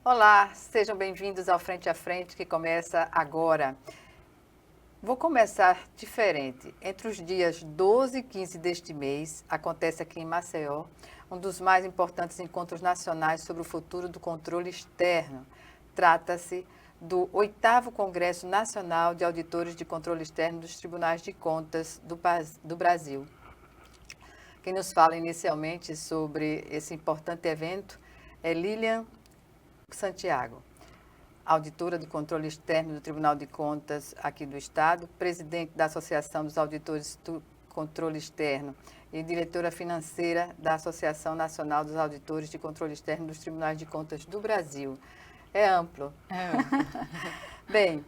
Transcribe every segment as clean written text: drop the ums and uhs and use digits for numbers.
Olá, sejam bem-vindos ao Frente a Frente, que começa agora. Vou começar diferente. Entre os dias 12 e 15 deste mês, acontece aqui em Maceió um dos mais importantes encontros nacionais sobre o futuro do controle externo. Trata-se do 8º Congresso Nacional de Auditores de Controle Externo dos Tribunais de Contas do Brasil. Quem nos fala inicialmente sobre esse importante evento é Lilian Santiago, auditora do controle externo do Tribunal de Contas aqui do Estado, presidente da Associação dos Auditores do Controle Externo e diretora financeira da Associação Nacional dos Auditores de Controle Externo dos Tribunais de Contas do Brasil. É amplo. Bem,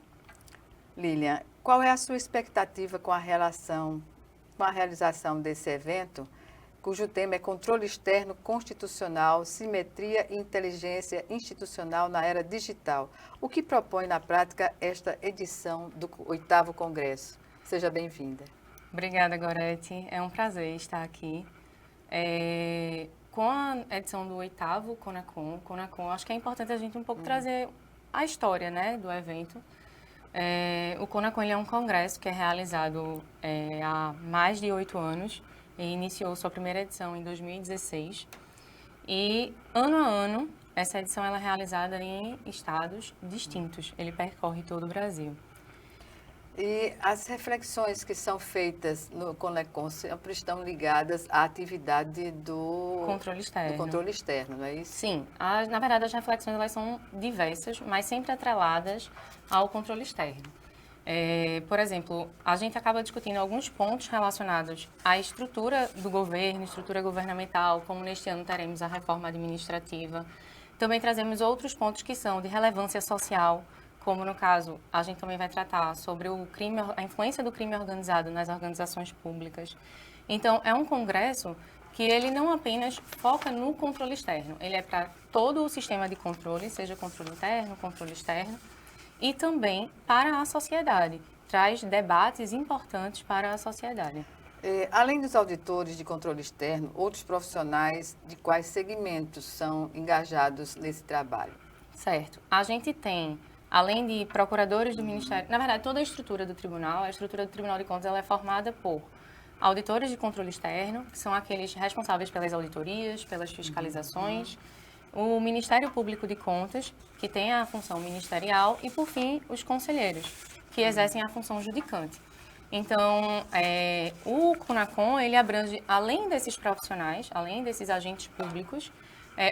Lilian, qual é a sua expectativa com a realização desse evento, cujo tema é Controle Externo Constitucional, Simetria e Inteligência Institucional na Era Digital? O que propõe na prática esta edição do 8º Congresso? Seja bem-vinda. Obrigada, Gorete. É um prazer estar aqui. Com a edição do 8º Conacon, acho que é importante a gente um pouco trazer a história, né, do evento. O Conacon é um congresso que é realizado há mais de 8 anos e iniciou sua primeira edição em 2016. E, ano a ano, essa edição ela é realizada em estados distintos. Ele percorre todo o Brasil. E as reflexões que são feitas no Conacon sempre estão ligadas à atividade do controle externo, não é isso? Sim. Na verdade, as reflexões elas são diversas, mas sempre atreladas ao controle externo. Por exemplo, a gente acaba discutindo alguns pontos relacionados à estrutura do governo, estrutura governamental, como neste ano teremos a reforma administrativa. Também trazemos outros pontos que são de relevância social, como no caso, a gente também vai tratar sobre o crime, a influência do crime organizado nas organizações públicas. Então, é um congresso que ele não apenas foca no controle externo, ele é para todo o sistema de controle, seja controle interno, controle externo, e também para a sociedade, traz debates importantes para a sociedade. Além dos auditores de controle externo, outros profissionais de quais segmentos são engajados nesse trabalho? Certo. A gente tem, além de procuradores do Ministério, na verdade, toda a estrutura do tribunal, a estrutura do Tribunal de Contas, ela é formada por auditores de controle externo, que são aqueles responsáveis pelas auditorias, pelas fiscalizações, o Ministério Público de Contas, que tem a função ministerial, e, por fim, os conselheiros, que exercem a função judicante. Então, o Conacon, ele abrange, além desses profissionais, além desses agentes públicos,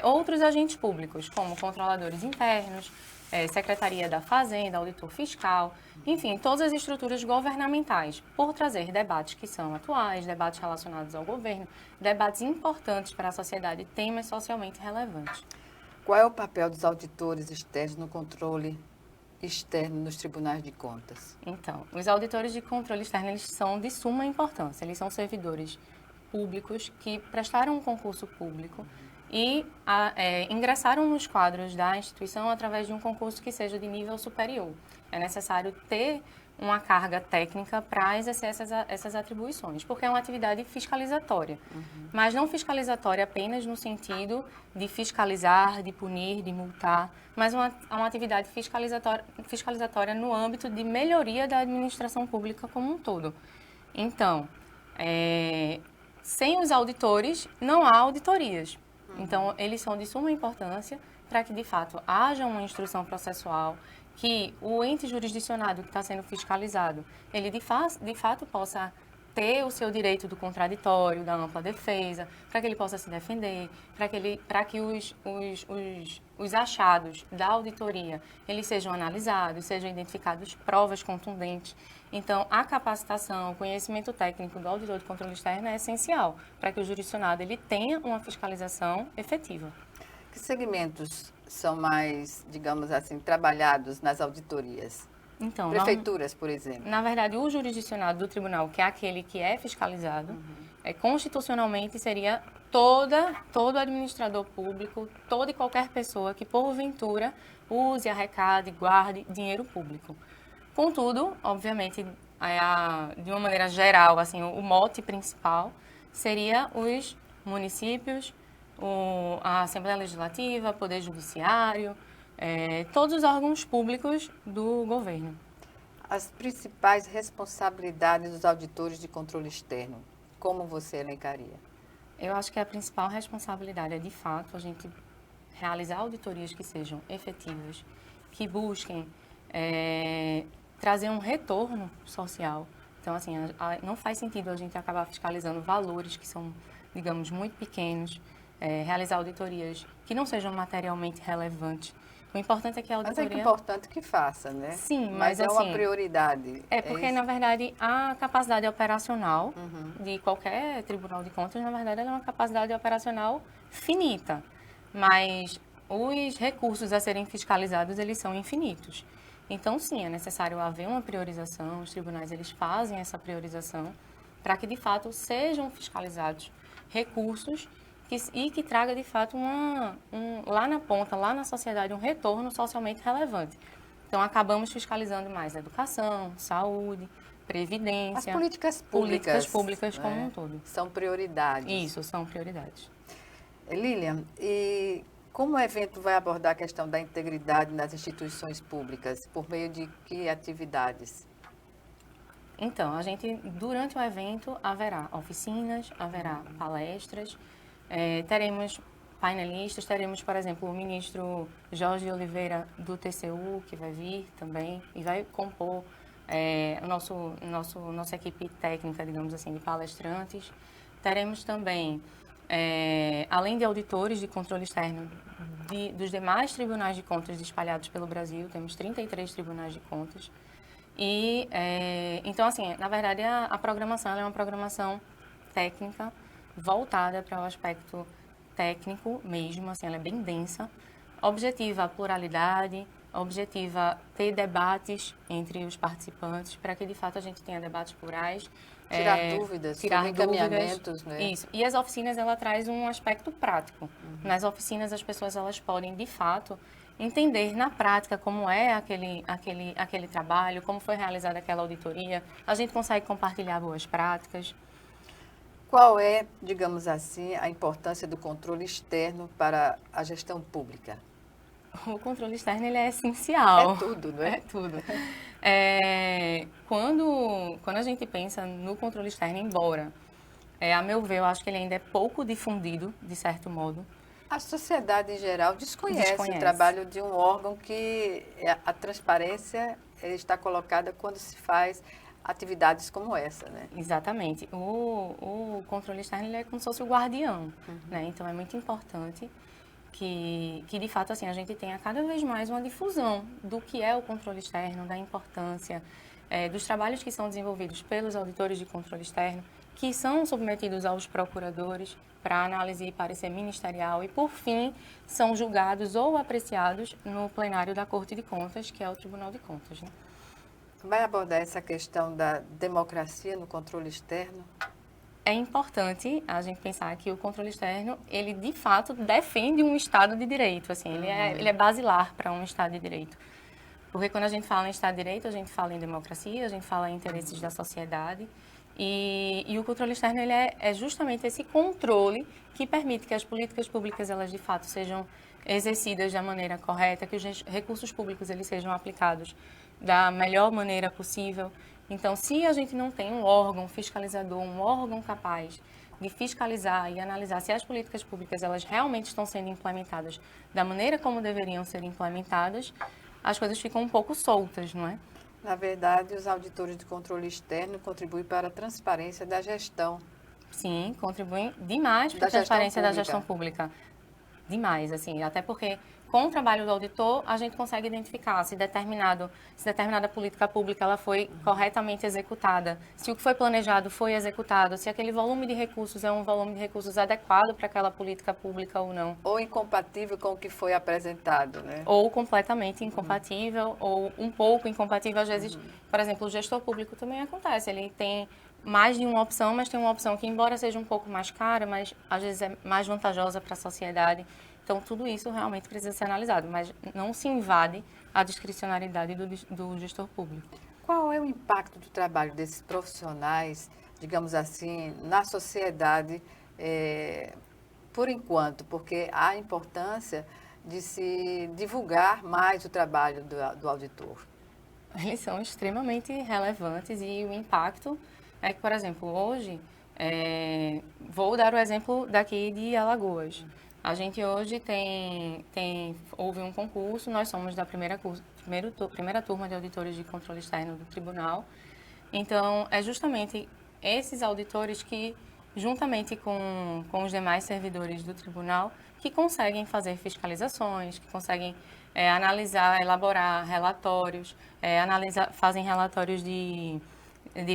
outros agentes públicos, como controladores internos, Secretaria da Fazenda, auditor fiscal, enfim, todas as estruturas governamentais, por trazer debates que são atuais, debates relacionados ao governo, debates importantes para a sociedade, temas socialmente relevantes. Qual é o papel dos auditores externos no controle externo nos tribunais de contas? Então, os auditores de controle externo, eles são de suma importância, eles são servidores públicos que prestaram um concurso público e ingressaram nos quadros da instituição através de um concurso que seja de nível superior. É necessário ter uma carga técnica para exercer essas atribuições, porque é uma atividade fiscalizatória, mas não fiscalizatória apenas no sentido de fiscalizar, de punir, de multar, mas uma atividade fiscalizatória no âmbito de melhoria da administração pública como um todo. Então, sem os auditores, não há auditorias. Então, eles são de suma importância para que, de fato, haja uma instrução processual, que o ente jurisdicionado que está sendo fiscalizado, ele de fato possa ter o seu direito do contraditório, da ampla defesa, para que ele possa se defender, para que os achados da auditoria, eles sejam analisados, sejam identificadas provas contundentes. Então, a capacitação, o conhecimento técnico do auditor de controle externo é essencial para que o jurisdicionado ele tenha uma fiscalização efetiva. Que segmentos são mais, digamos assim, trabalhados nas auditorias? Então, prefeituras, por exemplo. Na verdade, o jurisdicionado do tribunal, que é aquele que é fiscalizado, constitucionalmente seria todo administrador público, toda e qualquer pessoa que, porventura, use, arrecade, guarde dinheiro público. Contudo, obviamente, de uma maneira geral, assim, o mote principal seria os municípios, a Assembleia Legislativa, Poder Judiciário, todos os órgãos públicos do governo. As principais responsabilidades dos auditores de controle externo, como você elencaria? Eu acho que a principal responsabilidade é, de fato, a gente realizar auditorias que sejam efetivas, que busquem trazer um retorno social. Então, assim, não faz sentido a gente acabar fiscalizando valores que são, digamos, muito pequenos, realizar auditorias que não sejam materialmente relevantes. O importante é que a auditoria... Mas é importante que faça, né? Sim, mas é assim, uma prioridade. Porque, na verdade, a capacidade operacional de qualquer tribunal de contas, na verdade, ela é uma capacidade operacional finita. Mas os recursos a serem fiscalizados, eles são infinitos. Então, sim, é necessário haver uma priorização, os tribunais, eles fazem essa priorização para que, de fato, sejam fiscalizados recursos e que traga, de fato, lá na ponta, lá na sociedade, um retorno socialmente relevante. Então, acabamos fiscalizando mais educação, saúde, previdência. As políticas públicas como um todo. São prioridades. Isso, são prioridades. Lilian, e como o evento vai abordar a questão da integridade nas instituições públicas? Por meio de que atividades? Então, durante o evento, haverá oficinas, haverá palestras, teremos painelistas, teremos, por exemplo, o ministro Jorge Oliveira do TCU, que vai vir também e vai compor nossa equipe técnica, digamos assim, de palestrantes. Teremos também, além de auditores de controle externo dos demais tribunais de contas espalhados pelo Brasil, temos 33 tribunais de contas. E, então, assim, na verdade, a programação ela é uma programação técnica voltada para o aspecto técnico mesmo, assim, ela é bem densa, objetiva a pluralidade, objetiva ter debates entre os participantes, para que de fato a gente tenha debates plurais. Tirar dúvidas, tirar encaminhamentos, né? Isso. E as oficinas, ela traz um aspecto prático. Nas oficinas, as pessoas, elas podem, de fato, entender na prática como é aquele trabalho, como foi realizada aquela auditoria. A gente consegue compartilhar boas práticas. Qual é, digamos assim, a importância do controle externo para a gestão pública? O controle externo ele é essencial. É tudo, não é? É tudo. Quando a gente pensa no controle externo, embora, a meu ver, eu acho que ele ainda é pouco difundido, de certo modo. A sociedade em geral desconhece o trabalho de um órgão que a transparência está colocada quando se faz atividades como essa, né? Exatamente. O controle externo ele é como se fosse o guardião, né? Então, é muito importante que de fato, assim, a gente tenha cada vez mais uma difusão do que é o controle externo, da importância dos trabalhos que são desenvolvidos pelos auditores de controle externo, que são submetidos aos procuradores para análise e parecer ministerial e, por fim, são julgados ou apreciados no plenário da Corte de Contas, que é o Tribunal de Contas, né? Vai abordar essa questão da democracia no controle externo? É importante a gente pensar que o controle externo, ele de fato defende um Estado de Direito, assim, ele é basilar para um Estado de Direito. Porque quando a gente fala em Estado de Direito, a gente fala em democracia, a gente fala em interesses da sociedade e o controle externo ele é justamente esse controle que permite que as políticas públicas, elas de fato sejam exercidas da maneira correta, que os recursos públicos eles sejam aplicados da melhor maneira possível. Então, se a gente não tem um órgão fiscalizador, um órgão capaz de fiscalizar e analisar se as políticas públicas elas realmente estão sendo implementadas da maneira como deveriam ser implementadas, as coisas ficam um pouco soltas, não é? Na verdade, os auditores de controle externo contribuem para a transparência da gestão. Sim, contribuem demais para a transparência da gestão pública. Demais, assim, até porque com o trabalho do auditor, a gente consegue identificar se determinada política pública ela foi corretamente executada, se o que foi planejado foi executado, se aquele volume de recursos é um volume de recursos adequado para aquela política pública ou não. Ou incompatível com o que foi apresentado, né? Ou completamente incompatível, ou um pouco incompatível. Às vezes, por exemplo, o gestor público também acontece, ele tem mais de uma opção, mas tem uma opção que, embora seja um pouco mais cara, mas às vezes é mais vantajosa para a sociedade. Então, tudo isso realmente precisa ser analisado, mas não se invade a discricionariedade do gestor público. Qual é o impacto do trabalho desses profissionais, digamos assim, na sociedade, por enquanto? Porque há importância de se divulgar mais o trabalho do auditor? Eles são extremamente relevantes e o impacto é que, por exemplo, hoje, vou dar o exemplo daqui de Alagoas. A gente hoje houve um concurso, nós somos da primeira turma de auditores de controle externo do tribunal. Então, é justamente esses auditores que, juntamente com os demais servidores do tribunal, que conseguem fazer fiscalizações, que conseguem analisar, elaborar relatórios, fazem relatórios de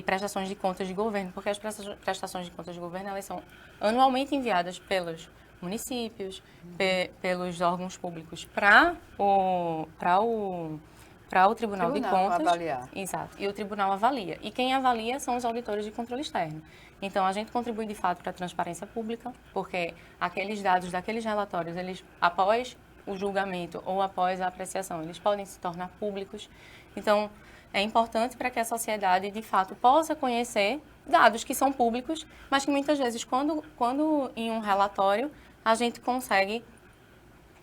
prestações de contas de governo, porque as prestações de contas de governo elas são anualmente enviadas pelos municípios, pelos órgãos públicos para o Tribunal de Contas. Avaliar. Exato. E o tribunal avalia. E quem avalia são os auditores de controle externo. Então, a gente contribui, de fato, para a transparência pública, porque aqueles dados daqueles relatórios, eles, após o julgamento ou após a apreciação, eles podem se tornar públicos. Então, é importante para que a sociedade, de fato, possa conhecer dados que são públicos, mas que muitas vezes, quando em um relatório, a gente consegue,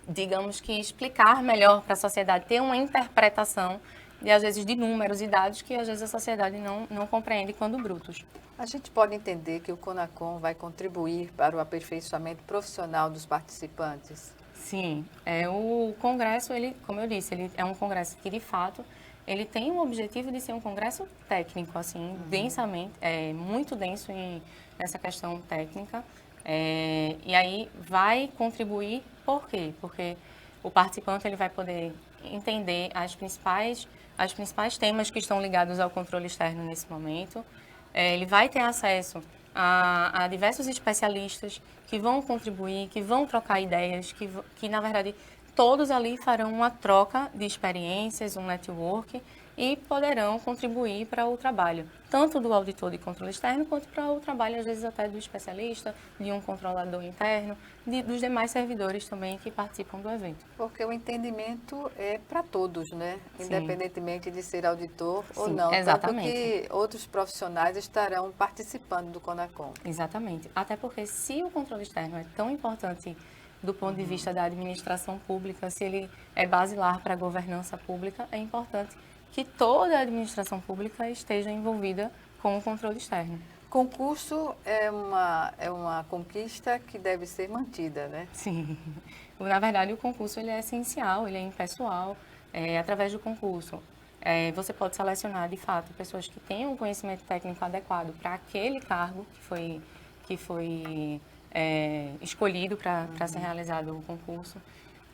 digamos que, explicar melhor para a sociedade, ter uma interpretação, de, às vezes, de números e dados que, às vezes, a sociedade não compreende quando brutos. A gente pode entender que o CONACOM vai contribuir para o aperfeiçoamento profissional dos participantes? Sim. O congresso, como eu disse, ele é um congresso que, de fato, ele tem o objetivo de ser um congresso técnico, assim, densamente, muito denso nessa questão técnica. E aí vai contribuir, por quê? Porque o participante ele vai poder entender as principais temas que estão ligados ao controle externo nesse momento. Ele vai ter acesso a diversos especialistas que vão contribuir, que vão trocar ideias, que na verdade todos ali farão uma troca de experiências, um network e poderão contribuir para o trabalho, tanto do auditor de controle externo, quanto para o trabalho, às vezes, até do especialista, de um controlador interno, dos demais servidores também que participam do evento. Porque o entendimento é para todos, né? Sim. Independentemente de ser auditor ou não. Exatamente. Tanto que outros profissionais estarão participando do CONACOM. Exatamente. Até porque se o controle externo é tão importante do ponto de vista da administração pública, se ele é basilar para a governança pública, é importante que toda a administração pública esteja envolvida com o controle externo. Concurso é uma conquista que deve ser mantida, né? Sim. Na verdade, o concurso ele é essencial, ele é impessoal. Através do concurso, você pode selecionar, de fato, pessoas que tenham um conhecimento técnico adequado para aquele cargo que foi escolhido para ser realizado o concurso.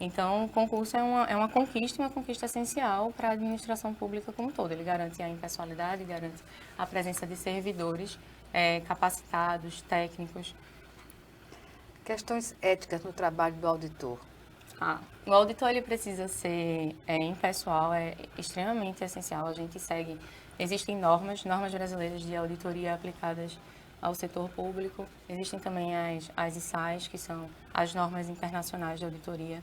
Então, o concurso é uma conquista essencial para a administração pública como um todo. Ele garante a impessoalidade, garante a presença de servidores capacitados, técnicos. Questões éticas no trabalho do auditor. O auditor ele precisa ser impessoal, é extremamente essencial. A gente segue, existem normas brasileiras de auditoria aplicadas ao setor público. Existem também as ISAIs, que são as normas internacionais de auditoria.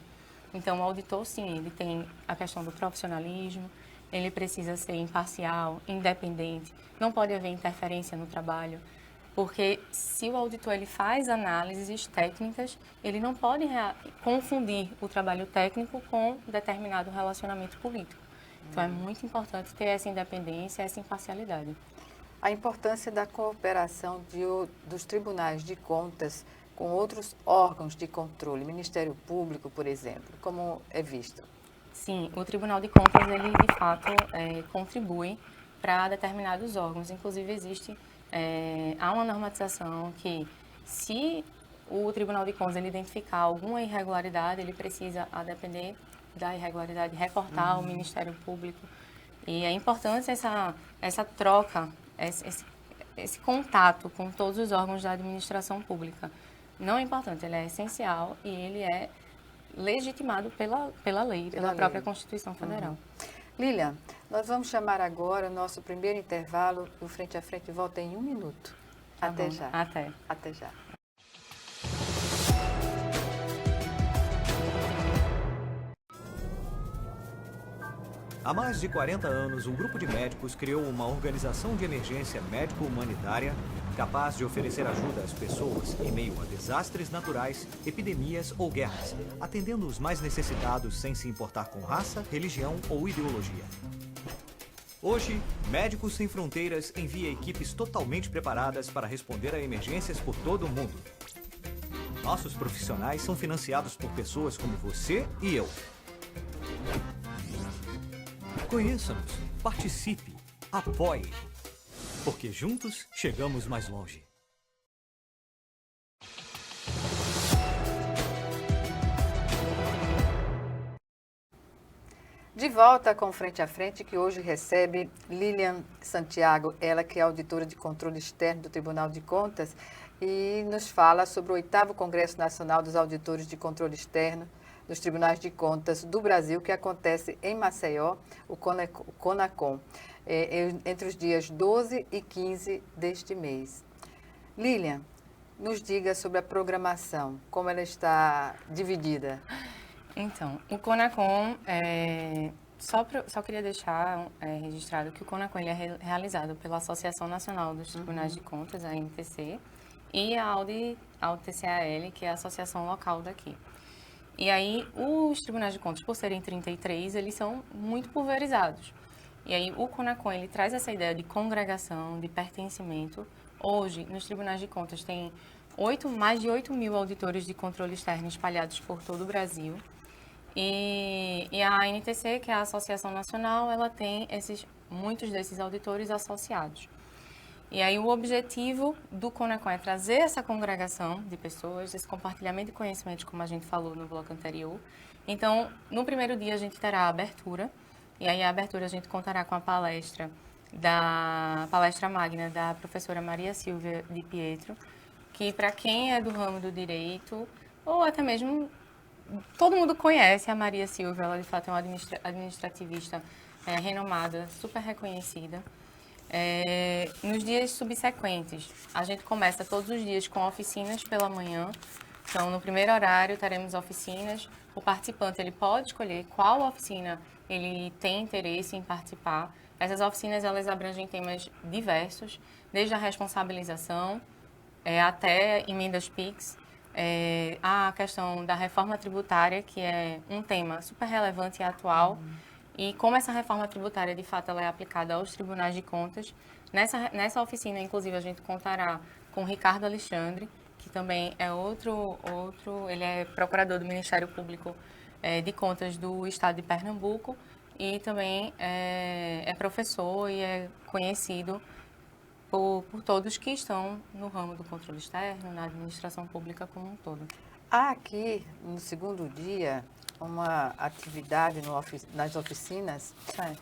Então, o auditor, sim, ele tem a questão do profissionalismo, ele precisa ser imparcial, independente, não pode haver interferência no trabalho, porque se o auditor ele faz análises técnicas, ele não pode confundir o trabalho técnico com determinado relacionamento político. Então, é muito importante ter essa independência, essa imparcialidade. A importância da cooperação dos tribunais de contas com outros órgãos de controle, Ministério Público, por exemplo, como é visto? Sim, o Tribunal de Contas, ele de fato contribui para determinados órgãos. Inclusive, há uma normatização que, se o Tribunal de Contas ele identificar alguma irregularidade, ele precisa, a depender da irregularidade, reportar ao Ministério Público. E é importante essa troca, esse contato com todos os órgãos da administração pública. Não é importante, ele é essencial e ele é legitimado pela lei, pela própria Constituição Federal. Lilian, nós vamos chamar agora o nosso primeiro intervalo. O Frente a Frente volta em 1 minuto. Até já. Até já. Há mais de 40 anos, um grupo de médicos criou uma organização de emergência médico-humanitária capaz de oferecer ajuda às pessoas em meio a desastres naturais, epidemias ou guerras, atendendo os mais necessitados sem se importar com raça, religião ou ideologia. Hoje, Médicos Sem Fronteiras envia equipes totalmente preparadas para responder a emergências por todo o mundo. Nossos profissionais são financiados por pessoas como você e eu. Conheça-nos, participe, apoie, porque juntos chegamos mais longe. De volta com Frente a Frente, que hoje recebe Lilian Santiago, ela que é auditora de controle externo do Tribunal de Contas, e nos fala sobre o 8º Congresso Nacional dos Auditores de Controle Externo dos Tribunais de Contas do Brasil, que acontece em Maceió, o CONACON, entre os dias 12 e 15 deste mês. Lilian, nos diga sobre a programação, como ela está dividida. Então, o CONACON, só queria deixar registrado que o CONACON ele é realizado pela Associação Nacional dos Tribunais de Contas, a ANTC, e a AUD-TCAL, que é a associação local daqui. E aí, os tribunais de contas, por serem 33, eles são muito pulverizados. E aí, o CONACON, ele traz essa ideia de congregação, de pertencimento. Hoje, nos tribunais de contas, tem mais de 8 mil auditores de controle externo espalhados por todo o Brasil. E a ANTC, que é a Associação Nacional, ela tem muitos desses auditores associados. E aí o objetivo do CONACON é trazer essa congregação de pessoas, esse compartilhamento de conhecimentos, como a gente falou no bloco anterior. Então, no primeiro dia a gente terá a abertura, e aí a abertura a gente contará com a palestra magna da professora Maria Silvia de Pietro, que para quem é do ramo do direito, ou até mesmo todo mundo conhece a Maria Silvia, ela de fato é uma administrativista renomada, super reconhecida. Nos dias subsequentes, a gente começa todos os dias com oficinas pela manhã. Então, no primeiro horário, teremos oficinas. O participante ele pode escolher qual oficina ele tem interesse em participar. Essas oficinas elas abrangem temas diversos, desde a responsabilização até emendas PIX, a questão da reforma tributária, que é um tema super relevante e atual. E como essa reforma tributária, de fato, ela é aplicada aos tribunais de contas. Nessa oficina, inclusive, a gente contará com o Ricardo Alexandre, que também é ele é procurador do Ministério Público de Contas do Estado de Pernambuco e também é professor e é conhecido por todos que estão no ramo do controle externo, na administração pública como um todo. Há aqui, no segundo dia, uma atividade nas oficinas,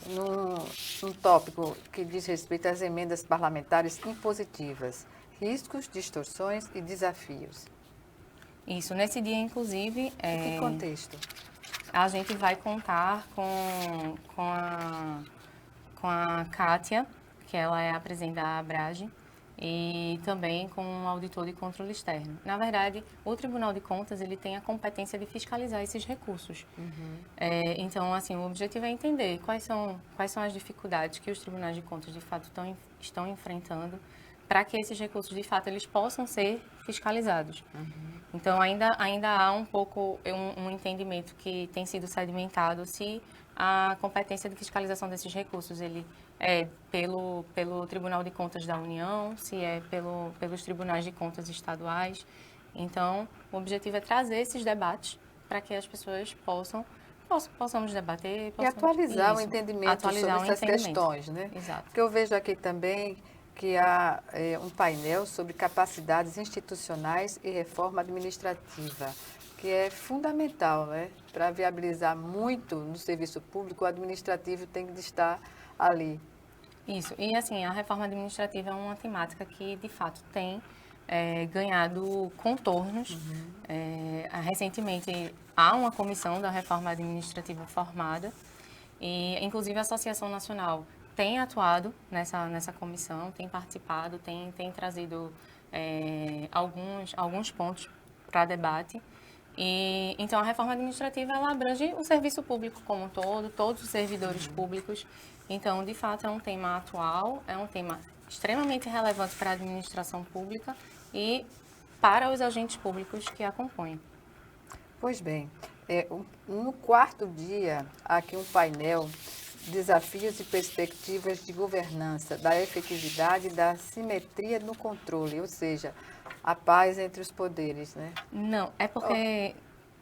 num tópico que diz respeito às emendas parlamentares impositivas, riscos, distorções e desafios. Isso, nesse dia, inclusive... Em que contexto? A gente vai contar com a Kátia, que ela é a presidente da Abrage, e também com um auditor de controle externo. Na verdade, o Tribunal de Contas ele tem a competência de fiscalizar esses recursos. Então, assim, o objetivo é entender quais são as dificuldades que os tribunais de contas, de fato, estão enfrentando para que esses recursos, de fato, eles possam ser fiscalizados. Então, ainda há um pouco um entendimento que tem sido sedimentado se a competência de fiscalização desses recursos ele é pelo Tribunal de Contas da União, se é pelos tribunais de contas estaduais. Então, o objetivo é trazer esses debates para que as pessoas possamos debater. E atualizar o entendimento sobre essas questões, né? Exato. Porque eu vejo aqui também que há um painel sobre capacidades institucionais e reforma administrativa, que é fundamental, né? Para viabilizar muito no serviço público, o administrativo tem que estar ali. Isso. E, assim, a reforma administrativa é uma temática que, de fato, tem ganhado contornos. Recentemente, há uma comissão da reforma administrativa formada e, inclusive, a Associação Nacional tem atuado nessa comissão, tem participado, tem trazido alguns pontos para debate. E, então, a reforma administrativa ela abrange o serviço público como um todo, todos os servidores públicos. Então, de fato, é um tema atual, é um tema extremamente relevante para a administração pública e para os agentes públicos que acompanham. Pois bem, no quarto dia, há aqui um painel, desafios e perspectivas de governança, da efetividade e da simetria no controle, ou seja, a paz entre os poderes, né? Não, é porque,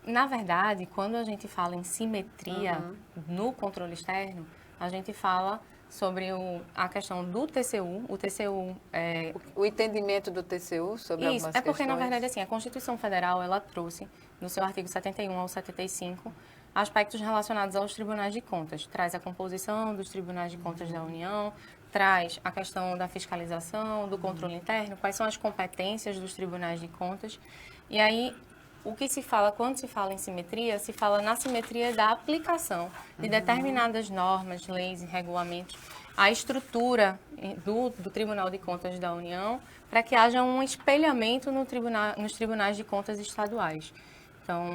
na verdade, quando a gente fala em simetria no controle externo, a gente fala sobre a questão do TCU. O TCU é... O entendimento do TCU sobre algumas questões. É porque, na verdade, assim, a Constituição Federal, ela trouxe, no seu artigo 71 ao 75, aspectos relacionados aos tribunais de contas. Traz a composição dos tribunais de contas da União, traz a questão da fiscalização, do controle interno, quais são as competências dos tribunais de contas. E aí, o que se fala, quando se fala em simetria, se fala na simetria da aplicação de determinadas normas, leis e regulamentos, a estrutura do Tribunal de Contas da União, para que haja um espelhamento nos tribunais de contas estaduais. Então,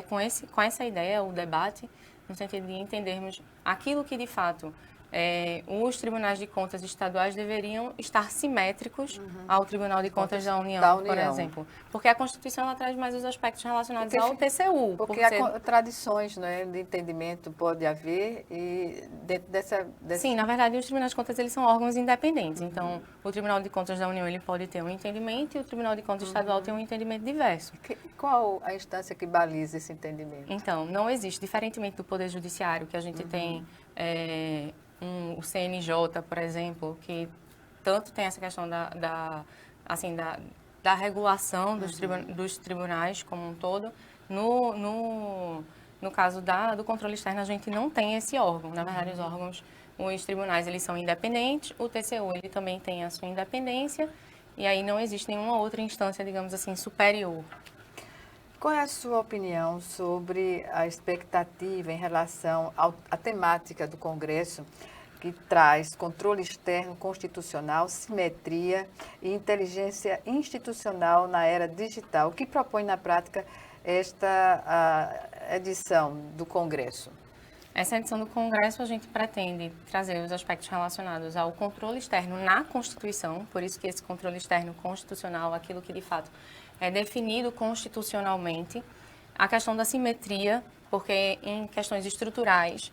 com essa ideia, o debate, no sentido de entendermos aquilo que, de fato, os tribunais de contas estaduais deveriam estar simétricos ao Tribunal de Contas da União, por exemplo. Porque a Constituição ela traz mais os aspectos relacionados ao TCU. Porque tradições, né, de entendimento pode haver e dentro dessa... Sim, na verdade, os tribunais de contas eles são órgãos independentes. Então, o Tribunal de Contas da União ele pode ter um entendimento e o Tribunal de Contas estadual tem um entendimento diverso. Qual a instância que baliza esse entendimento? Então, não existe, diferentemente do Poder Judiciário, que a gente tem... o CNJ, por exemplo, que tanto tem essa questão da regulação dos tribunais como um todo. No caso do controle externo, a gente não tem esse órgão. Na verdade, os tribunais eles são independentes, o TCU ele também tem a sua independência, e aí não existe nenhuma outra instância, digamos assim, superior. Qual é a sua opinião sobre a expectativa em relação à temática do Congresso, que traz controle externo constitucional, simetria e inteligência institucional na era digital? O que propõe na prática esta edição do Congresso? Essa edição do Congresso a gente pretende trazer os aspectos relacionados ao controle externo na Constituição, por isso que esse controle externo constitucional, aquilo que de fato é definido constitucionalmente, a questão da simetria, porque em questões estruturais,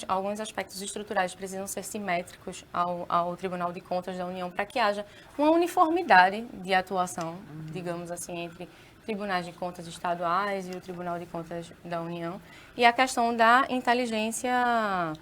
alguns aspectos estruturais precisam ser simétricos ao Tribunal de Contas da União para que haja uma uniformidade de atuação, digamos assim, entre tribunais de contas estaduais e o Tribunal de Contas da União. E a questão da inteligência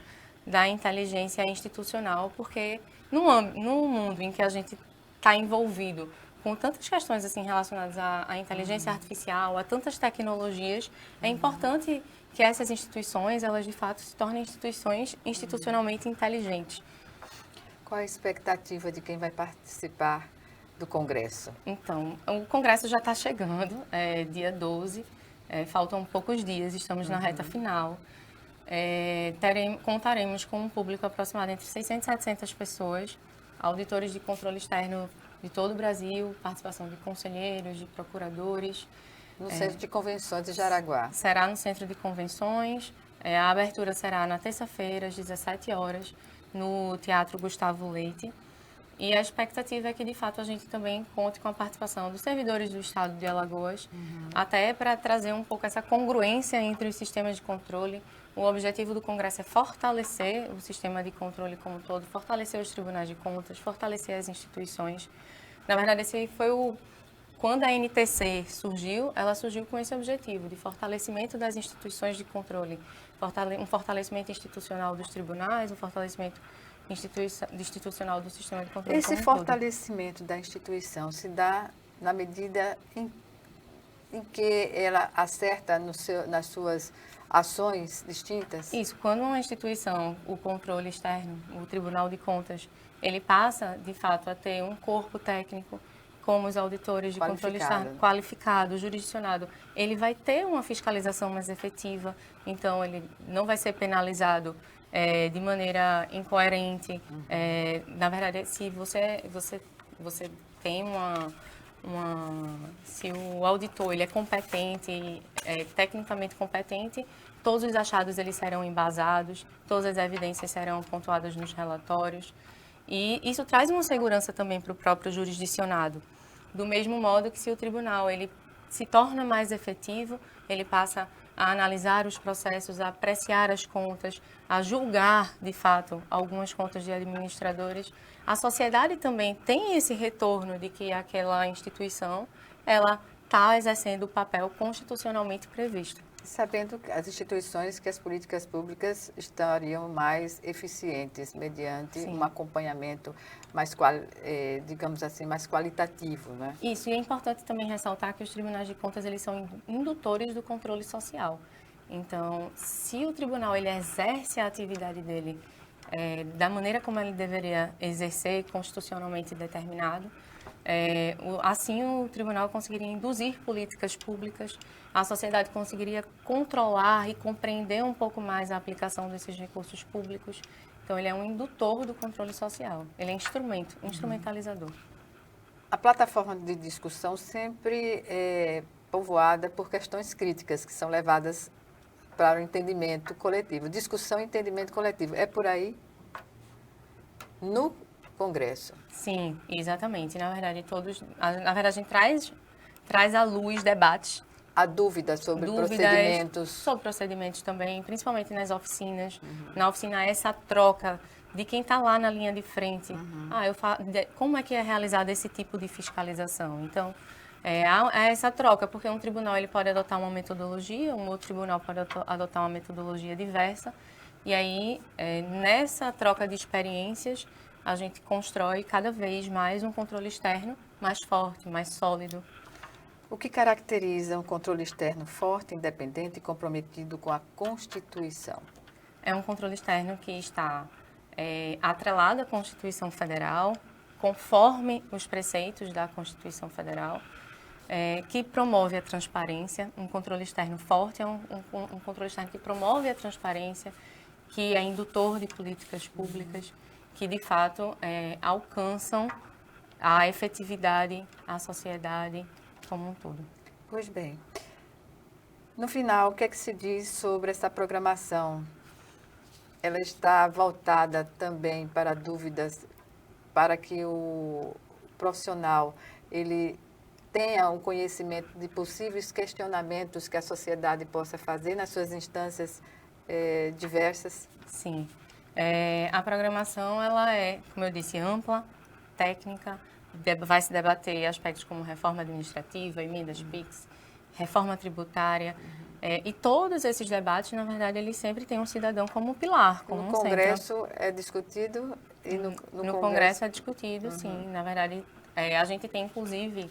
institucional, porque no mundo em que a gente está envolvido com tantas questões assim relacionadas à inteligência artificial, a tantas tecnologias, é importante que essas instituições, elas de fato se tornem instituições institucionalmente inteligentes. Qual a expectativa de quem vai participar do Congresso? Então, o Congresso já está chegando, dia 12, faltam poucos dias, estamos na reta final. Contaremos com um público aproximado entre 600 e 700 pessoas, auditores de controle externo de todo o Brasil, participação de conselheiros, de procuradores. No Centro de Convenções de Jaraguá. Será no Centro de Convenções. A abertura será na terça-feira, às 17 horas, no Teatro Gustavo Leite. E a expectativa é que, de fato, a gente também conte com a participação dos servidores do Estado de Alagoas, até para trazer um pouco essa congruência entre os sistemas de controle. O objetivo do Congresso é fortalecer o sistema de controle como um todo, fortalecer os tribunais de contas, fortalecer as instituições. Na verdade, esse foi quando a NTC surgiu, ela surgiu com esse objetivo de fortalecimento das instituições de controle, um fortalecimento institucional dos tribunais, um fortalecimento institucional do sistema de controle. Esse fortalecimento da instituição se dá na medida em que ela acerta nas suas ações distintas? Isso, quando uma instituição, o controle externo, o Tribunal de Contas, ele passa, de fato, a ter um corpo técnico, como os auditores de controle externo qualificado, jurisdicionado, ele vai ter uma fiscalização mais efetiva, então ele não vai ser penalizado de maneira incoerente. Na verdade, se você tem se o auditor ele é competente, tecnicamente competente, todos os achados eles serão embasados, todas as evidências serão pontuadas nos relatórios. E isso traz uma segurança também para o próprio jurisdicionado. Do mesmo modo que se o tribunal ele se torna mais efetivo, ele passa a analisar os processos, a apreciar as contas, a julgar, de fato, algumas contas de administradores. A sociedade também tem esse retorno de que aquela instituição, ela está exercendo o papel constitucionalmente previsto. Sabendo que as instituições que as políticas públicas estariam mais eficientes mediante Sim. um acompanhamento mais, digamos assim, mais qualitativo, né? Isso, e é importante também ressaltar que os tribunais de contas, eles são indutores do controle social. Então, se o tribunal ele exerce a atividade dele da maneira como ele deveria exercer, constitucionalmente determinado, assim o tribunal conseguiria induzir políticas públicas, a sociedade conseguiria controlar e compreender um pouco mais a aplicação desses recursos públicos. Então, ele é um indutor do controle social, ele é instrumentalizador. A plataforma de discussão sempre é povoada por questões críticas que são levadas para o entendimento coletivo. Discussão e entendimento coletivo. É por aí no Congresso. Sim, exatamente. Na verdade, a gente traz à luz debates. Há dúvidas sobre procedimentos. Sobre procedimentos também, principalmente nas oficinas. Na oficina, essa troca de quem está lá na linha de frente. Como é que é realizado esse tipo de fiscalização? Então, há essa troca, porque um tribunal ele pode adotar uma metodologia, um outro tribunal pode adotar uma metodologia diversa. E aí, nessa troca de experiências, a gente constrói cada vez mais um controle externo mais forte, mais sólido. O que caracteriza um controle externo forte, independente e comprometido com a Constituição? É um controle externo que está atrelado à Constituição Federal, conforme os preceitos da Constituição Federal, que promove a transparência. Um controle externo forte é um controle externo que promove a transparência, que é indutor de políticas públicas, que de fato alcançam a efetividade, a sociedade como um todo. Pois bem, no final, o que é que se diz sobre essa programação? Ela está voltada também para dúvidas, para que o profissional ele tenha um conhecimento de possíveis questionamentos que a sociedade possa fazer nas suas instâncias diversas? Sim. A programação, ela é, como eu disse, ampla, técnica, vai se debater aspectos como reforma administrativa, emendas PIX, reforma tributária, e todos esses debates, na verdade, eles sempre têm um cidadão como pilar, como no um Congresso centro. É discutido e no Congresso é discutido, sim. Na verdade, a gente tem, inclusive,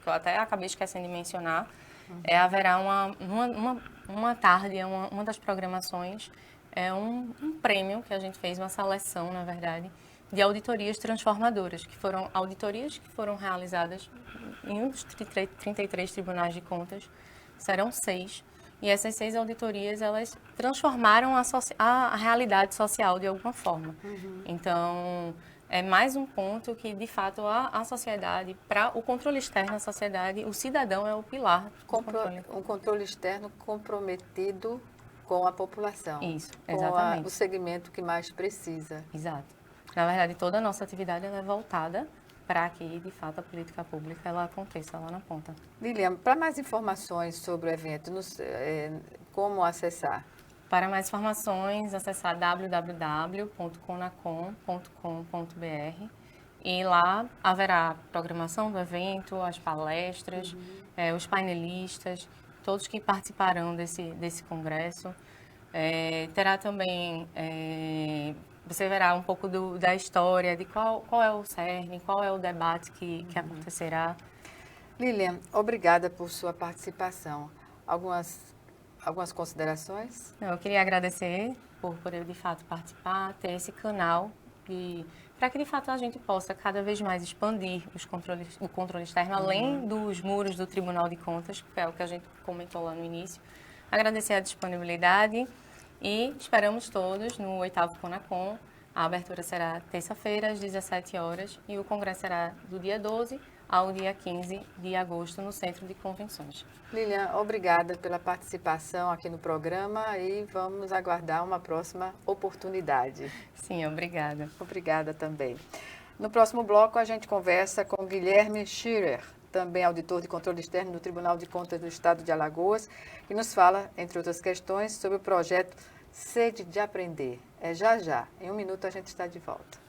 que eu até acabei esquecendo de mencionar, haverá uma tarde, uma das programações, um prêmio que a gente fez, uma seleção, na verdade, de auditorias transformadoras, que foram auditorias que foram realizadas em um dos 33 tribunais de contas, serão 6, e essas 6 auditorias, elas transformaram a realidade social de alguma forma. Então, é mais um ponto que, de fato, a sociedade, para o controle externo da sociedade, o cidadão é o pilar do controle. Um controle externo comprometido com a população. Isso, exatamente. Com o segmento que mais precisa. Exato. Na verdade, toda a nossa atividade ela é voltada para que, de fato, a política pública ela aconteça lá na ponta. Lilian, para mais informações sobre o evento, como acessar? Para mais informações, acessar www.conacom.com.br e lá haverá programação do evento, as palestras, os painelistas, todos que participarão desse congresso. Terá também, você verá um pouco da história, de qual é o cerne, qual é o debate que acontecerá. Lilian, obrigada por sua participação. Algumas considerações? Eu queria agradecer por eu, de fato, participar, ter esse canal para que, de fato, a gente possa cada vez mais expandir o controle externo, além dos muros do Tribunal de Contas, que é o que a gente comentou lá no início. Agradecer a disponibilidade e esperamos todos no 8º Conacom. A abertura será terça-feira, às 17 horas, e o congresso será do dia 12 ao dia 15 de agosto no Centro de Convenções. Lilian, obrigada pela participação aqui no programa e vamos aguardar uma próxima oportunidade. Sim, obrigada. Obrigada também. No próximo bloco, a gente conversa com Guilherme Schirer, também auditor de controle externo do Tribunal de Contas do Estado de Alagoas, que nos fala, entre outras questões, sobre o projeto Sede de Aprender. É já já. Em um minuto a gente está de volta.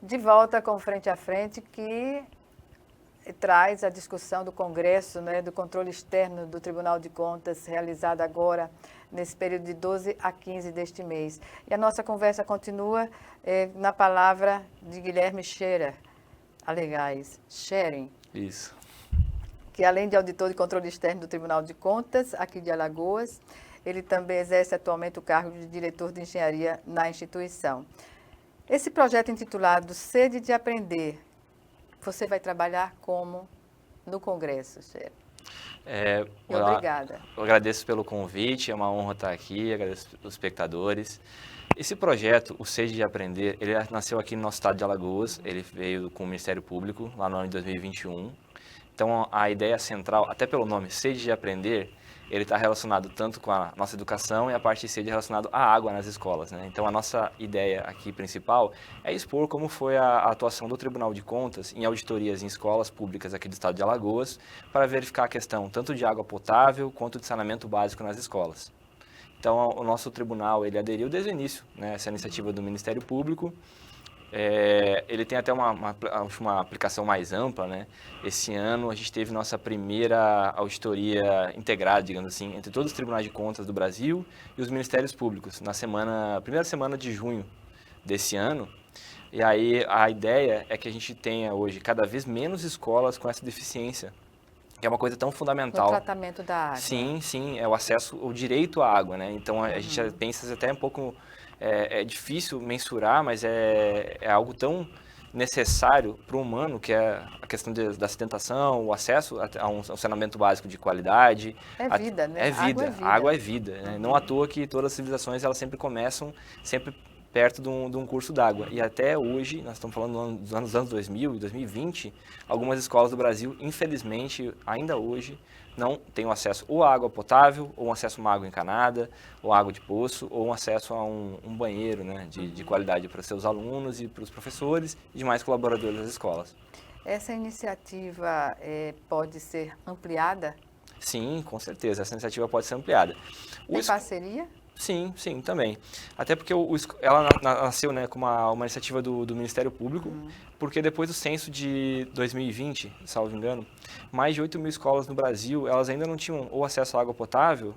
De volta com Frente a Frente, que traz a discussão do Congresso, né, do controle externo do Tribunal de Contas, realizada agora nesse período de 12 a 15 deste mês. E a nossa conversa continua na palavra de Guilherme Scherer, Schering. Isso. Que além de auditor de controle externo do Tribunal de Contas, aqui de Alagoas, ele também exerce atualmente o cargo de diretor de engenharia na instituição. Esse projeto intitulado Sede de Aprender, você vai trabalhar como no Congresso, Scherer? Obrigada. Eu agradeço pelo convite, é uma honra estar aqui, agradeço os espectadores. Esse projeto, o Sede de Aprender, ele nasceu aqui no nosso estado de Alagoas, ele veio com o Ministério Público, lá no ano de 2021. Então, a ideia central, até pelo nome, Sede de Aprender, ele está relacionado tanto com a nossa educação e a parte de sede relacionada à água nas escolas, né? Então, a nossa ideia aqui principal é expor como foi a atuação do Tribunal de Contas em auditorias em escolas públicas aqui do estado de Alagoas, para verificar a questão tanto de água potável quanto de saneamento básico nas escolas. Então, o nosso tribunal, ele aderiu desde o início, né, essa iniciativa do Ministério Público. Ele tem até uma aplicação mais ampla, né? Esse ano a gente teve nossa primeira auditoria integrada, digamos assim, entre todos os tribunais de contas do Brasil e os ministérios públicos, na primeira semana de junho desse ano. E aí a ideia é que a gente tenha hoje cada vez menos escolas com essa deficiência, que é uma coisa tão fundamental. No tratamento da água. Sim, é o acesso, o direito à água, né? Então a gente pensa até um pouco... É difícil mensurar, mas é algo tão necessário para o humano, que é a questão da acidentação, o acesso a um saneamento básico de qualidade. É vida, né? É vida, água é vida. Né? Não à toa que todas as civilizações elas sempre começam perto de um curso d'água. E até hoje, nós estamos falando dos anos 2000 e 2020, algumas escolas do Brasil, infelizmente, ainda hoje, não têm o acesso ou à água potável, ou um acesso a uma água encanada, ou água de poço, ou um acesso a um banheiro, né, de qualidade para seus alunos e para os professores e demais colaboradores das escolas. Essa iniciativa pode ser ampliada? Sim, com certeza. Essa iniciativa pode ser ampliada. Tem parceria? Sim, também. Até porque ela nasceu, né, com uma iniciativa do Ministério Público, porque depois do censo de 2020, salvo engano, mais de 8 mil escolas no Brasil, elas ainda não tinham ou acesso à água potável,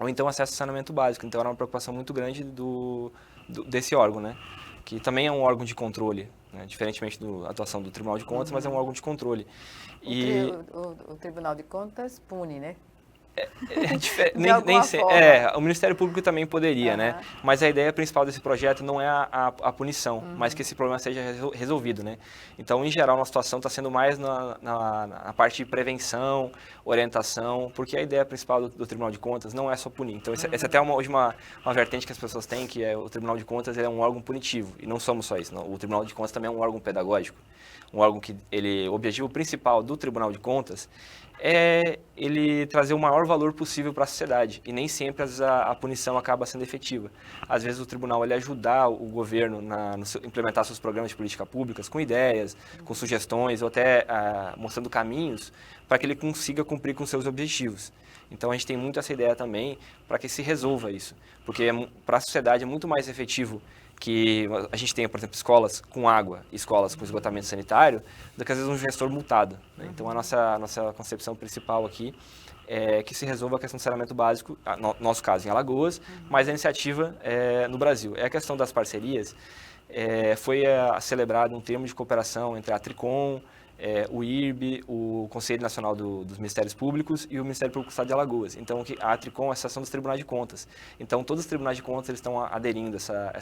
ou então acesso ao saneamento básico. Então era uma preocupação muito grande desse órgão, né, que também é um órgão de controle, né, diferentemente da atuação do Tribunal de Contas, mas é um órgão de controle. O Tribunal de Contas pune, né? Nem sempre. O Ministério Público também poderia, né? Mas a ideia principal desse projeto não é a punição, mas que esse problema seja resolvido, né? Então, em geral, a situação está sendo mais na parte de prevenção, orientação, porque a ideia principal do Tribunal de Contas não é só punir. Então, essa até hoje uma vertente que as pessoas têm, que é o Tribunal de Contas é um órgão punitivo, e não somos só isso. Não. O Tribunal de Contas também é um órgão pedagógico, um órgão que o objetivo principal do Tribunal de Contas é ele trazer o maior valor possível para a sociedade. E nem sempre, às vezes, a punição acaba sendo efetiva. Às vezes, o tribunal ele ajudar o governo implementar seus programas de política públicas com ideias, com sugestões, ou até mostrando caminhos para que ele consiga cumprir com seus objetivos. Então, a gente tem muito essa ideia também para que se resolva isso. Porque para a sociedade é muito mais efetivo que a gente tenha, por exemplo, escolas com água, escolas com esgotamento sanitário, do que às vezes um gestor multado, né? Então a nossa concepção principal aqui é que se resolva a questão do saneamento básico, no nosso caso em Alagoas, mas a iniciativa no Brasil. É a questão das parcerias, foi celebrado um termo de cooperação entre a Tricom, o IRB, o Conselho Nacional dos Ministérios Públicos e o Ministério Público do Estado de Alagoas. Então, a Tricom é a Associação dos Tribunais de Contas. Então, todos os tribunais de contas eles estão aderindo a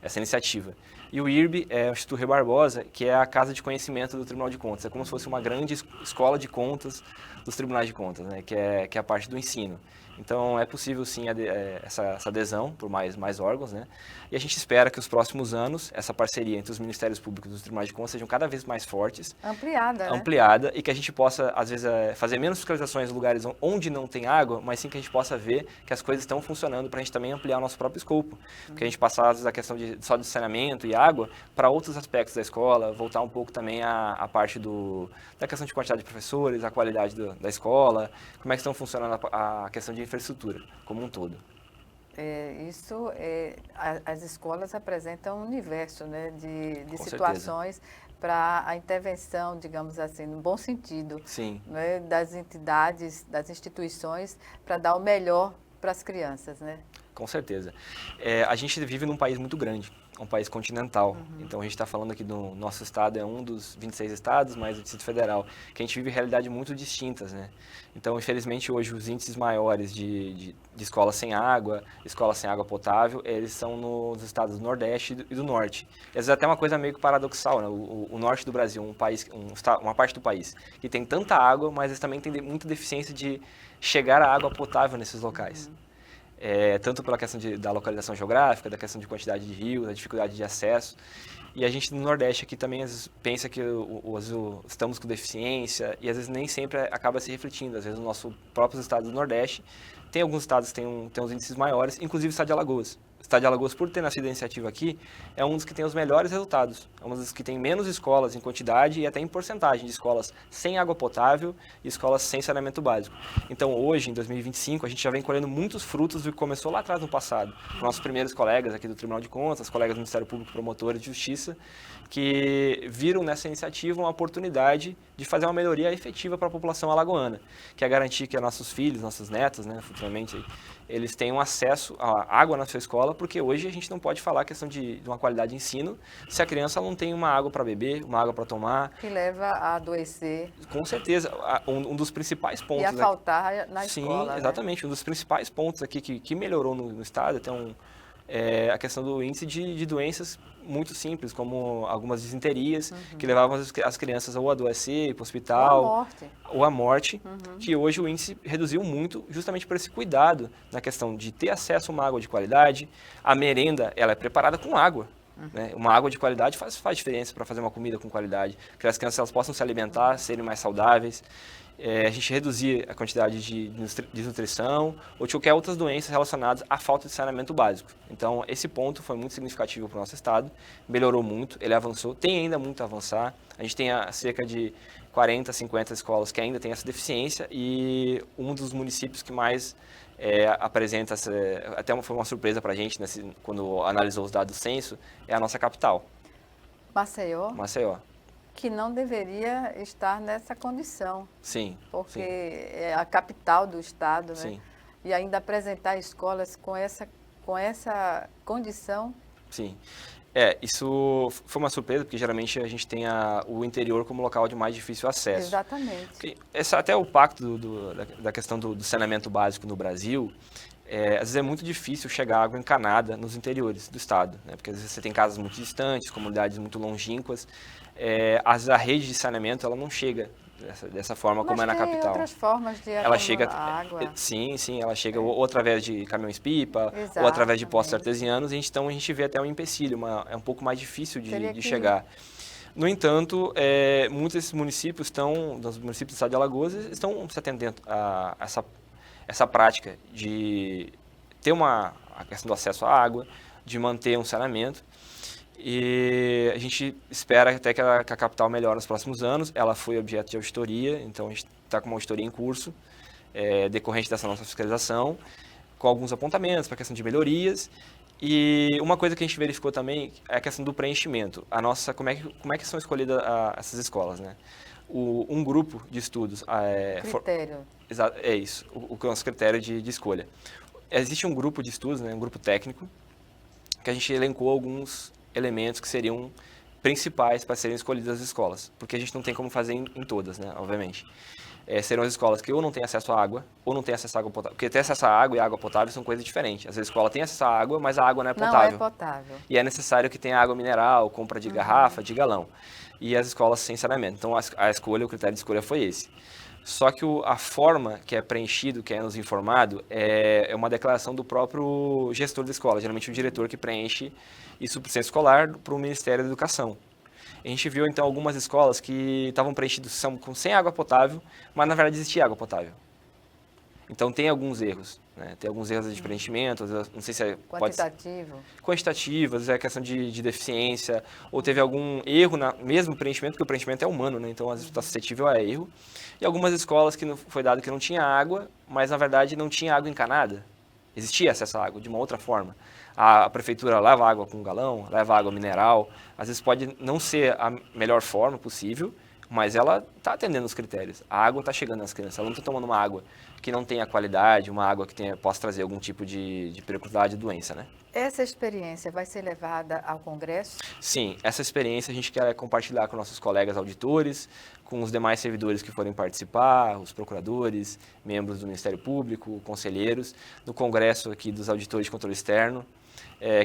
essa iniciativa. E o IRB é o Instituto Rui Barbosa, que é a casa de conhecimento do Tribunal de Contas. É como se fosse uma grande escola de contas dos tribunais de contas, né? que é a parte do ensino. Então, é possível, sim, essa adesão por mais órgãos, né? E a gente espera que os próximos anos, essa parceria entre os Ministérios Públicos e os Tribunais de Contas sejam cada vez mais fortes. Ampliada, e que a gente possa, às vezes, fazer menos fiscalizações em lugares onde não tem água, mas sim que a gente possa ver que as coisas estão funcionando para a gente também ampliar o nosso próprio escopo. Porque a gente passar, às vezes, a questão só de saneamento e água para outros aspectos da escola, voltar um pouco também à parte da questão de quantidade de professores, a qualidade da escola, como é que estão funcionando a questão de infraestrutura como um todo. As escolas apresentam um universo, né, de situações para a intervenção, digamos assim, no bom sentido, né, das entidades, das instituições, para dar o melhor para as crianças, né? Com certeza. A gente vive num país muito grande, um país continental. Então, a gente está falando aqui do nosso estado, é um dos 26 estados, mais o Distrito Federal, que a gente vive realidades muito distintas, né? Então, infelizmente, hoje, os índices maiores de escolas sem água potável, eles são nos estados do Nordeste e do Norte. E, às vezes, até uma coisa meio que paradoxal, né? O Norte do Brasil, uma parte do país que tem tanta água, mas eles também têm muita deficiência de chegar à água potável nesses locais. Tanto pela questão da localização geográfica, da questão de quantidade de rios, da dificuldade de acesso. E a gente no Nordeste aqui também às vezes pensa que estamos com deficiência e às vezes nem sempre acaba se refletindo. Às vezes no nosso próprio estado do Nordeste tem alguns estados que têm uns índices maiores, inclusive o estado de Alagoas. O estado de Alagoas, por ter nascido a iniciativa aqui, é um dos que tem os melhores resultados. É um dos que tem menos escolas em quantidade e até em porcentagem de escolas sem água potável e escolas sem saneamento básico. Então, hoje, em 2025, a gente já vem colhendo muitos frutos do que começou lá atrás no passado. Nossos primeiros colegas aqui do Tribunal de Contas, colegas do Ministério Público, promotores de justiça, que viram nessa iniciativa uma oportunidade de fazer uma melhoria efetiva para a população alagoana, que é garantir que nossos filhos, nossos netos, né, futuramente, eles tenham acesso à água na sua escola, porque hoje a gente não pode falar a questão de uma qualidade de ensino se a criança não tem uma água para beber, uma água para tomar. Que leva a adoecer. Com certeza. Um dos principais pontos... E a faltar na escola. Sim, exatamente. Né? Um dos principais pontos aqui que melhorou no estado, até a questão do índice de doenças muito simples, como algumas disenterias, que levavam as crianças ou a adoecer, para o hospital, ou a morte, que hoje o índice reduziu muito justamente por esse cuidado na questão de ter acesso a uma água de qualidade. A merenda, ela é preparada com água. Né? Uma água de qualidade faz diferença para fazer uma comida com qualidade, que as crianças elas possam se alimentar, serem mais saudáveis. A gente reduzir a quantidade de desnutrição ou de qualquer outras doenças relacionadas à falta de saneamento básico. Então, esse ponto foi muito significativo para o nosso estado, melhorou muito, ele avançou, tem ainda muito a avançar. A gente tem cerca de 40, 50 escolas que ainda têm essa deficiência e um dos municípios que mais apresenta, até foi uma surpresa para a gente, quando analisou os dados do censo, é a nossa capital. Maceió. Que não deveria estar nessa condição. Sim. Porque é a capital do estado, né? Sim. E ainda apresentar escolas com essa condição. Sim. Isso foi uma surpresa, porque geralmente a gente tem o interior como local de mais difícil acesso. Exatamente. Até o pacto da questão do saneamento básico no Brasil, às vezes é muito difícil chegar água encanada nos interiores do estado, né? Porque às vezes você tem casas muito distantes, comunidades muito longínquas, às vezes a rede de saneamento ela não chega dessa forma como é na capital. Mas tem outras formas de ela chega água. Sim, ela chega ou através de caminhões-pipa, ou através de postos artesianos, então a gente vê até um empecilho, é um pouco mais difícil de chegar. No entanto, muitos desses municípios dos municípios do estado de Alagoas, estão se atendendo a essa prática de ter a questão do acesso à água, de manter um saneamento. E a gente espera até que a capital melhore nos próximos anos. Ela foi objeto de auditoria, então a gente está com uma auditoria em curso, decorrente dessa nossa fiscalização, com alguns apontamentos para a questão de melhorias. E uma coisa que a gente verificou também é a questão do preenchimento. Como é que são escolhidas essas escolas, né? Um grupo de estudos... Critério. É isso, o nosso critério de escolha. Existe um grupo de estudos, né, um grupo técnico, que a gente elencou alguns elementos que seriam principais para serem escolhidas as escolas, porque a gente não tem como fazer em todas, né, obviamente. Serão as escolas que ou não têm acesso à água, ou não têm acesso à água potável. Porque ter acesso à água e água potável são coisas diferentes. Às vezes a escola tem acesso à água, mas a água não é potável. Não é potável. E é necessário que tenha água mineral, compra de garrafa, de galão. E as escolas sem saneamento. Então a escolha, o critério de escolha foi esse. Só que a forma que é preenchido, que é nos informado, é uma declaração do próprio gestor da escola, geralmente o diretor que preenche isso para o centro escolar, para o Ministério da Educação. A gente viu, então, algumas escolas que estavam preenchidas sem água potável, mas, na verdade, existia água potável. Então, tem alguns erros, né? Tem alguns erros de preenchimento, não sei se quantitativos, é questão de deficiência, ou teve algum erro mesmo preenchimento, porque o preenchimento é humano, né? Então, às vezes, está suscetível a erro. E algumas escolas que foi dado que não tinha água, mas, na verdade, não tinha água encanada. Existia acesso à água de uma outra forma. A prefeitura leva água com galão, leva água mineral. Às vezes pode não ser a melhor forma possível, mas ela está atendendo os critérios. A água está chegando nas crianças. Ela não está tomando uma água que não tenha qualidade, uma água que possa trazer algum tipo de periculosidade de doença, né? Essa experiência vai ser levada ao Congresso? Sim, essa experiência a gente quer compartilhar com nossos colegas auditores, com os demais servidores que forem participar, os procuradores, membros do Ministério Público, conselheiros, no Congresso aqui dos Auditores de Controle Externo,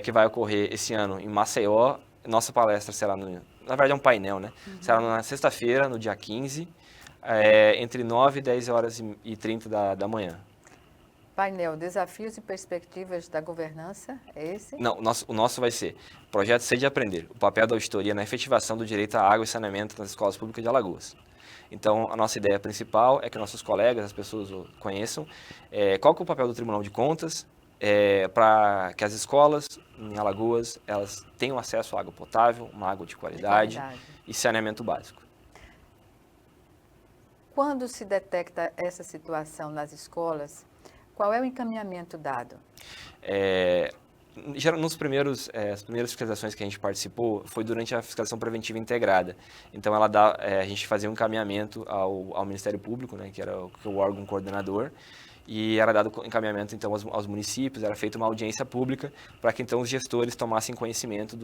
que vai ocorrer esse ano em Maceió. Nossa palestra será, na verdade é um painel, né? Será na sexta-feira, no dia 15, entre 9 e 10 horas e 30 da manhã. Painel, desafios e perspectivas da governança, é esse? Não, o nosso vai ser Projeto Sede Aprender, o papel da auditoria na efetivação do direito à água e saneamento nas escolas públicas de Alagoas. Então, a nossa ideia principal é que nossos colegas, as pessoas conheçam qual que é o papel do Tribunal de Contas, para que as escolas em Alagoas elas tenham acesso à água potável, uma água de qualidade e saneamento básico. Quando se detecta essa situação nas escolas, qual é o encaminhamento dado? As primeiras fiscalizações que a gente participou foi durante a fiscalização preventiva integrada. Então, a gente fazia um encaminhamento ao Ministério Público, né, que era o órgão coordenador, e era dado encaminhamento então aos municípios, era feita uma audiência pública para que então os gestores tomassem conhecimento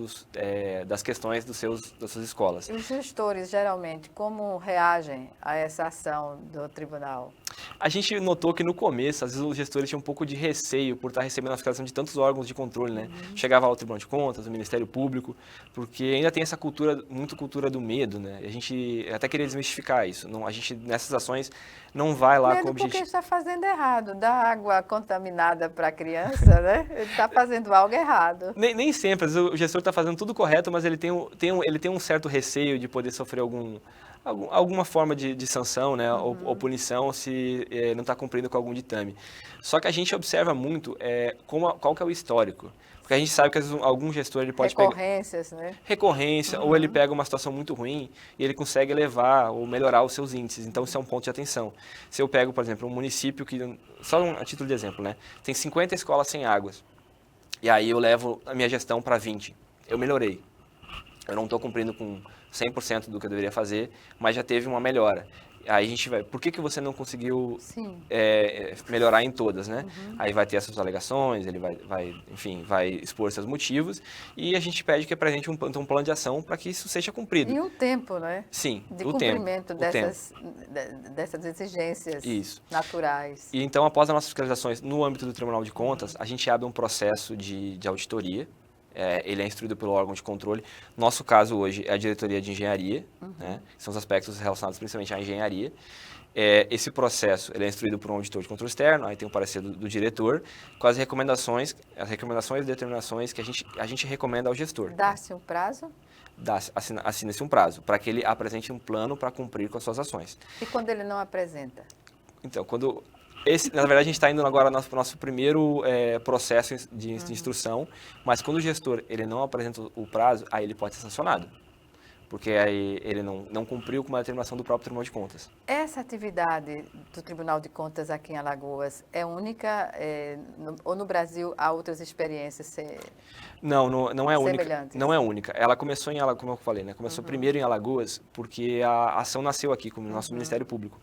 das questões das suas escolas. E os gestores, geralmente, como reagem a essa ação do tribunal? A gente notou que no começo, às vezes os gestores tinham um pouco de receio por estar recebendo a fiscalização de tantos órgãos de controle, né? Chegava lá o Tribunal de Contas, o Ministério Público, porque ainda tem essa cultura, muito cultura do medo, né? A gente até queria desmistificar isso. A gente, nessas ações, não vai lá medo com o objetivo... porque está fazendo errado, dá água contaminada para a criança, né? Ele está fazendo algo errado. Nem sempre, às vezes o gestor está fazendo tudo correto, mas ele tem um certo receio de poder sofrer alguma forma de sanção, né, ou punição se não está cumprindo com algum ditame. Só que a gente observa muito qual que é o histórico. Porque a gente sabe que às vezes, algum gestor ele pode recorrências, né? Recorrência, ou ele pega uma situação muito ruim e ele consegue elevar ou melhorar os seus índices. Então, isso é um ponto de atenção. Se eu pego, por exemplo, um município que, só a título de exemplo, né, tem 50 escolas sem águas, e aí eu levo a minha gestão para 20. Eu melhorei. Eu não estou cumprindo com 100% do que eu deveria fazer, mas já teve uma melhora. Aí a gente vai, por que você não conseguiu melhorar em todas, né? Aí vai ter essas alegações, ele vai expor seus motivos e a gente pede que apresente um plano de ação para que isso seja cumprido. E o tempo, né? Sim, de cumprimento dessas exigências naturais. E então, após as nossas fiscalizações no âmbito do Tribunal de Contas, a gente abre um processo de auditoria. Ele é instruído pelo órgão de controle. Nosso caso hoje é a diretoria de engenharia, né? São os aspectos relacionados principalmente à engenharia. Esse processo ele é instruído por um auditor de controle externo, aí tem o parecer do diretor, com as recomendações e determinações que a gente recomenda ao gestor. Dá-se um prazo? assina-se um prazo, para que ele apresente um plano para cumprir com as suas ações. E quando ele não apresenta? Então, na verdade, a gente está indo agora no nosso primeiro processo de instrução, mas quando o gestor ele não apresenta o prazo, aí ele pode ser sancionado, porque aí ele não cumpriu com uma determinação do próprio Tribunal de Contas. Essa atividade do Tribunal de Contas aqui em Alagoas é única ou no Brasil há outras experiências? Não é única. Semelhantes. Não é única. Ela começou em Alagoas, como eu falei, né? Começou primeiro em Alagoas, porque a ação nasceu aqui, como o nosso Ministério Público.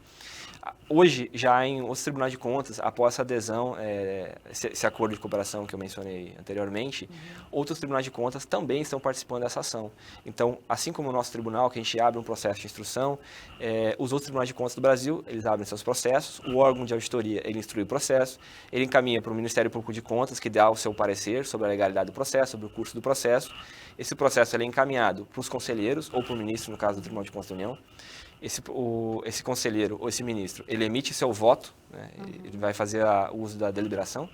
Hoje, já em outros tribunais de contas, após essa adesão, esse acordo de cooperação que eu mencionei anteriormente, outros tribunais de contas também estão participando dessa ação. Então, assim como o nosso tribunal, que a gente abre um processo de instrução, os outros tribunais de contas do Brasil, eles abrem seus processos, o órgão de auditoria, ele instrui o processo, ele encaminha para o Ministério Público de Contas, que dá o seu parecer sobre a legalidade do processo, sobre o curso do processo. Esse processo ele é encaminhado para os conselheiros, ou para o ministro, no caso do Tribunal de Contas da União. Esse conselheiro ou esse ministro, ele emite seu voto, né? Ele vai fazer o uso da deliberação,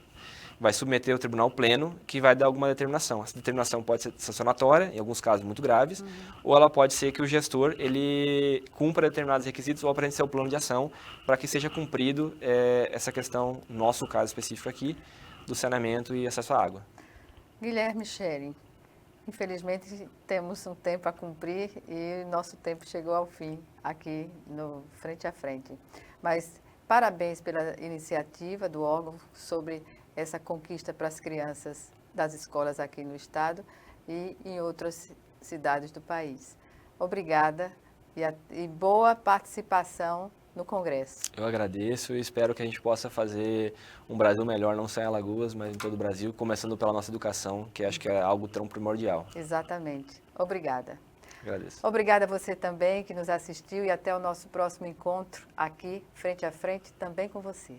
vai submeter ao tribunal pleno, que vai dar alguma determinação. Essa determinação pode ser sancionatória, em alguns casos muito graves, ou ela pode ser que o gestor ele cumpra determinados requisitos ou apresente seu plano de ação para que seja cumprido essa questão, no nosso caso específico aqui, do saneamento e acesso à água. Guilherme Schering, infelizmente temos um tempo a cumprir e nosso tempo chegou ao fim aqui no Frente a Frente. Mas parabéns pela iniciativa do órgão sobre essa conquista para as crianças das escolas aqui no estado e em outras cidades do país. Obrigada e boa participação no Congresso. Eu agradeço e espero que a gente possa fazer um Brasil melhor, não só em Alagoas, mas em todo o Brasil, começando pela nossa educação, que acho que é algo tão primordial. Exatamente. Obrigada. Agradeço. Obrigada a você também que nos assistiu e até o nosso próximo encontro aqui, frente a frente, também com você.